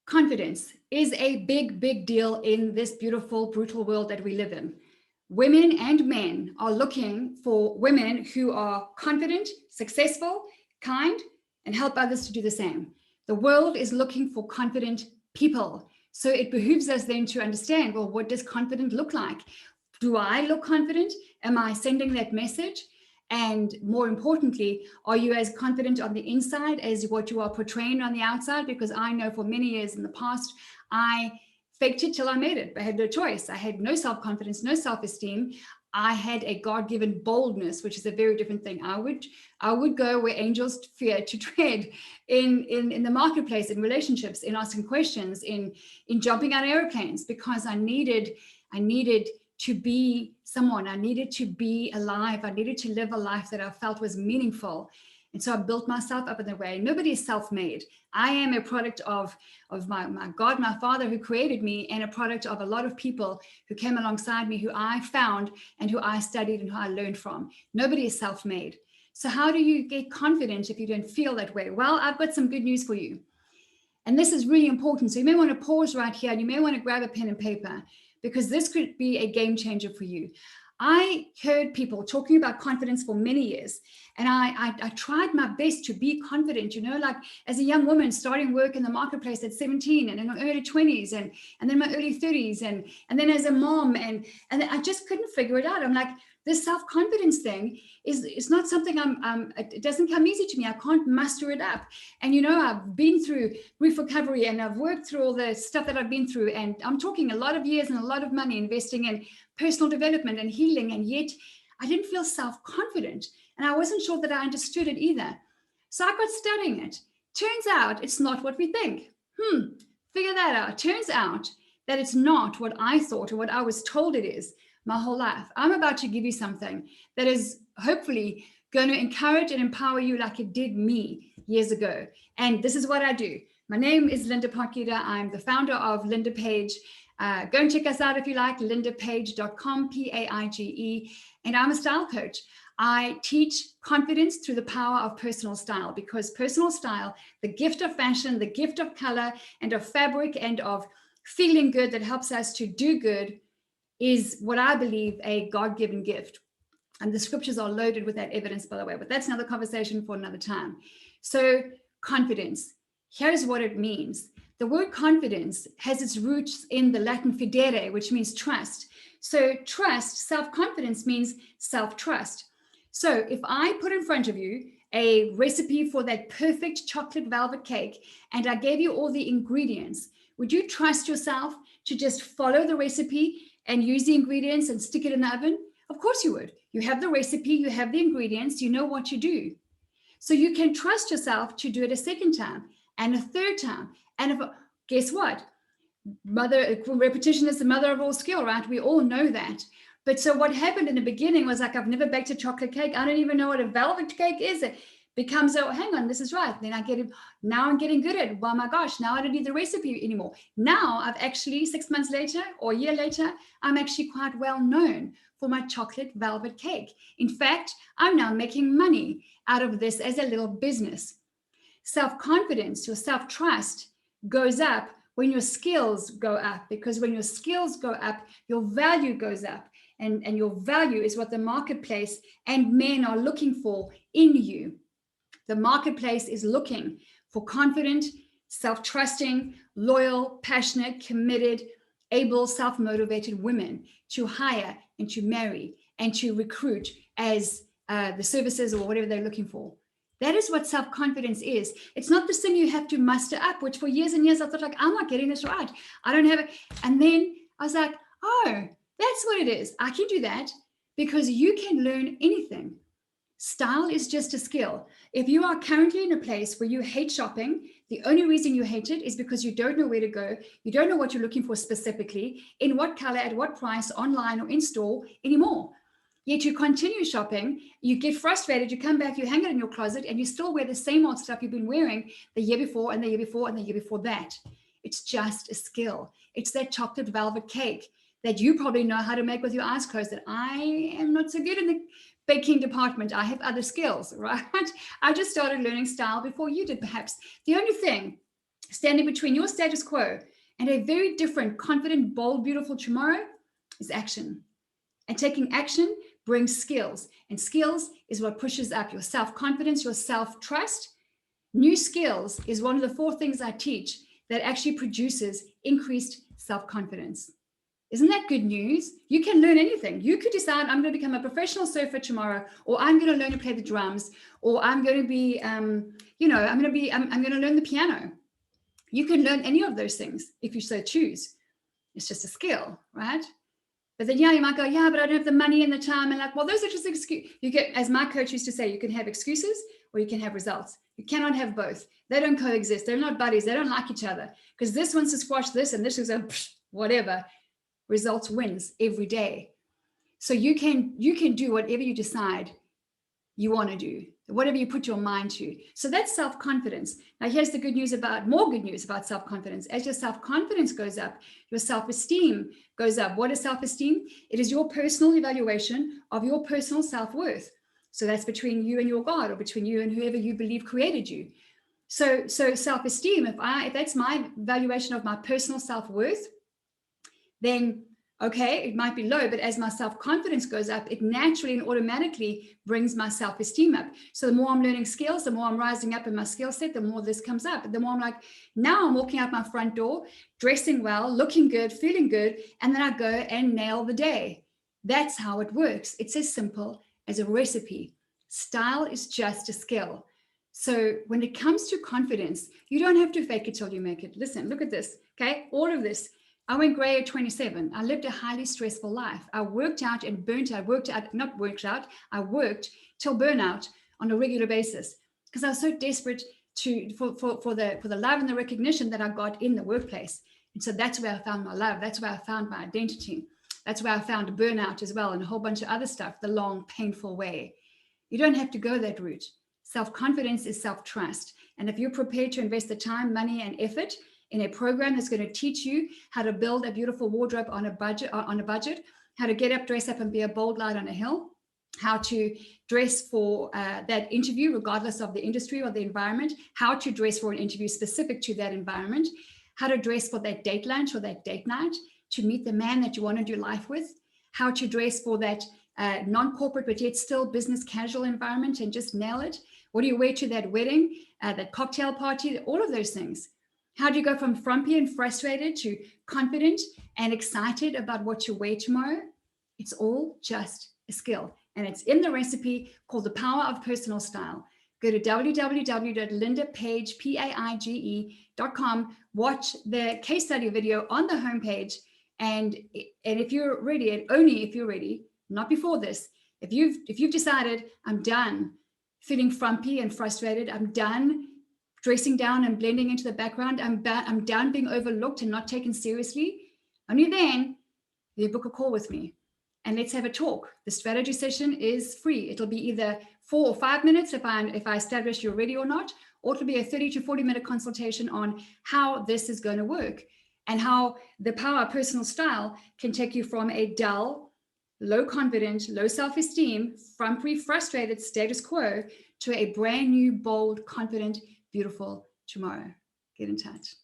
Confidence is a big, big deal in this beautiful, brutal world that we live in. Women and men are looking for women who are confident, successful, kind, and help others to do the same. The world is looking for confident people. So it behooves us then to understand, well, what does confident look like? Do I look confident? Am I sending that message? And more importantly, are you as confident on the inside as what you are portraying on the outside? Because I know for many years in the past, I faked it till I made it. I had no choice. I had no self-confidence, no self-esteem. I had a God-given boldness, which is a very different thing. I would go where angels fear to tread in the marketplace, in relationships, in asking questions, in jumping out of airplanes, because I needed to be someone. I needed to be alive. I needed to live a life that I felt was meaningful. And so I built myself up in that way. Nobody is self-made. I am a product of my God, my Father who created me, and a product of a lot of people who came alongside me, who I found and who I studied and who I learned from. Nobody is self-made. So how do you get confident if you don't feel that way? Well, I've got some good news for you. And this is really important. So you may want to pause right here and you may want to grab a pen and paper, because this could be a game changer for you. I heard people talking about confidence for many years, and I tried my best to be confident, like as a young woman starting work in the marketplace at 17 and in my early 20s and then my early 30s and then as a mom, and I just couldn't figure it out. I'm like, this self-confidence thing is not something it doesn't come easy to me. I can't muster it up. And I've been through grief recovery and I've worked through all the stuff that I've been through, and I'm talking a lot of years and a lot of money investing in personal development and healing, and yet I didn't feel self-confident, and I wasn't sure that I understood it either. So I got studying it. Turns out it's not what we think. Figure that out. Turns out that it's not what I thought or what I was told it is my whole life. I'm about to give you something that is hopefully going to encourage and empower you like it did me years ago. And this is what I do. My name is Linda Potgieter. I'm the founder of Linda Page. Go and check us out if you like, lindapage.com, Paige. And I'm a style coach. I teach confidence through the power of personal style, because personal style, the gift of fashion, the gift of color and of fabric and of feeling good that helps us to do good, is what I believe a God-given gift. And the scriptures are loaded with that evidence, by the way, but that's another conversation for another time. So confidence, here's what it means. The word confidence has its roots in the Latin fidere, which means trust. So trust, self-confidence means self-trust. So if I put in front of you a recipe for that perfect chocolate velvet cake, and I gave you all the ingredients, would you trust yourself to just follow the recipe and use the ingredients and stick it in the oven? Of course you would. You have the recipe, you have the ingredients, you know what you do. So you can trust yourself to do it a second time and a third time. And guess what? Repetition is the mother of all skill, right? We all know that. But so what happened in the beginning was like, I've never baked a chocolate cake. I don't even know what a velvet cake is. It becomes, oh, hang on, this is right. Then I get it. Now I'm getting good at it. Oh my gosh, now I don't need the recipe anymore. Now I've actually 6 months later or a year later, I'm actually quite well known for my chocolate velvet cake. In fact, I'm now making money out of this as a little business. Self-confidence, your self-trust goes up when your skills go up, because when your skills go up, your value goes up. And your value is what the marketplace and men are looking for in you. The marketplace is looking for confident, self-trusting, loyal, passionate, committed, able, self-motivated women to hire and to marry and to recruit as the services or whatever they're looking for. That is what self-confidence is. It's not this thing you have to muster up, which for years and years I thought, like, I'm not getting this right. I don't have it. And then I was like, oh, that's what it is. I can do that, because you can learn anything. Style is just a skill. If you are currently in a place where you hate shopping, the only reason you hate it is because you don't know where to go. You don't know what you're looking for specifically, in what color, at what price, online or in store anymore. Yet you continue shopping, you get frustrated, you come back, you hang it in your closet, and you still wear the same old stuff you've been wearing the year before and the year before and the year before that. It's just a skill. It's that chocolate velvet cake that you probably know how to make with your eyes closed, that I am not so good in the baking department. I have other skills, right? I just started learning style before you did, perhaps. The only thing Standing between your status quo and a very different, confident, bold, beautiful tomorrow is action. And taking action brings skills. And skills is what pushes up your self-confidence, your self-trust. New skills is one of the 4 things I teach that actually produces increased self-confidence. Isn't that good news? You can learn anything. You could decide, I'm going to become a professional surfer tomorrow, or I'm going to learn to play the drums, or I'm going to be, I'm going to learn the piano. You can learn any of those things if you so choose. It's just a skill, right? But then, you might go, but I don't have the money and the time. And like, well, those are just excuses. You get, as my coach used to say, you can have excuses or you can have results. You cannot have both. They don't coexist. They're not buddies. They don't like each other because this wants to squash this and this is a whatever. Results wins every day. So you can do whatever you decide you want to do, whatever you put your mind to. So that's self-confidence. Now, here's the more good news about self-confidence. As your self-confidence goes up, your self-esteem goes up. What is self-esteem? It is your personal evaluation of your personal self-worth. So that's between you and your God, or between you and whoever you believe created you. So self-esteem, if that's my valuation of my personal self-worth, then okay, it might be low, but as my self-confidence goes up, it naturally and automatically brings my self-esteem up. So the more I'm learning skills, the more I'm rising up in my skill set, the more this comes up. The more I'm like, now I'm walking out my front door, dressing well, looking good, feeling good, and then I go and nail the day. That's how it works. It's as simple as a recipe. Style is just a skill. So when it comes to confidence, you don't have to fake it till you make it. Listen, look at this, okay? All of this. I went gray at 27. I lived a highly stressful life. I worked out and burnt out. I worked till burnout on a regular basis because I was so desperate for the love and the recognition that I got in the workplace. And so that's where I found my love. That's where I found my identity. That's where I found burnout as well and a whole bunch of other stuff, the long, painful way. You don't have to go that route. Self-confidence is self-trust. And if you're prepared to invest the time, money, and effort in a program that's going to teach you how to build a beautiful wardrobe on a budget, how to get up, dress up, and be a bold light on a hill, how to dress for that interview, regardless of the industry or the environment, how to dress for an interview specific to that environment, how to dress for that date lunch or that date night to meet the man that you want to do life with, how to dress for that non-corporate but yet still business casual environment and just nail it. What do you wear to that wedding, that cocktail party, all of those things. How do you go from frumpy and frustrated to confident and excited about what you wear tomorrow? It's all just a skill. And it's in the recipe called The Power of Personal Style. Go to www.lindapaige.com, watch the case study video on the homepage. And if you're ready, and only if you're ready, not before this, if you've decided, I'm done feeling frumpy and frustrated, I'm done dressing down and blending into the background, I'm done being overlooked and not taken seriously, only then you book a call with me and let's have a talk. The strategy session is free. It'll be either 4 or 5 minutes if I establish you're ready or not, or it'll be a 30 to 40 minute consultation on how this is going to work and how the power of personal style can take you from a dull, low confident, low self-esteem, frumpy, frustrated status quo to a brand new, bold, confident, beautiful tomorrow. Get in touch.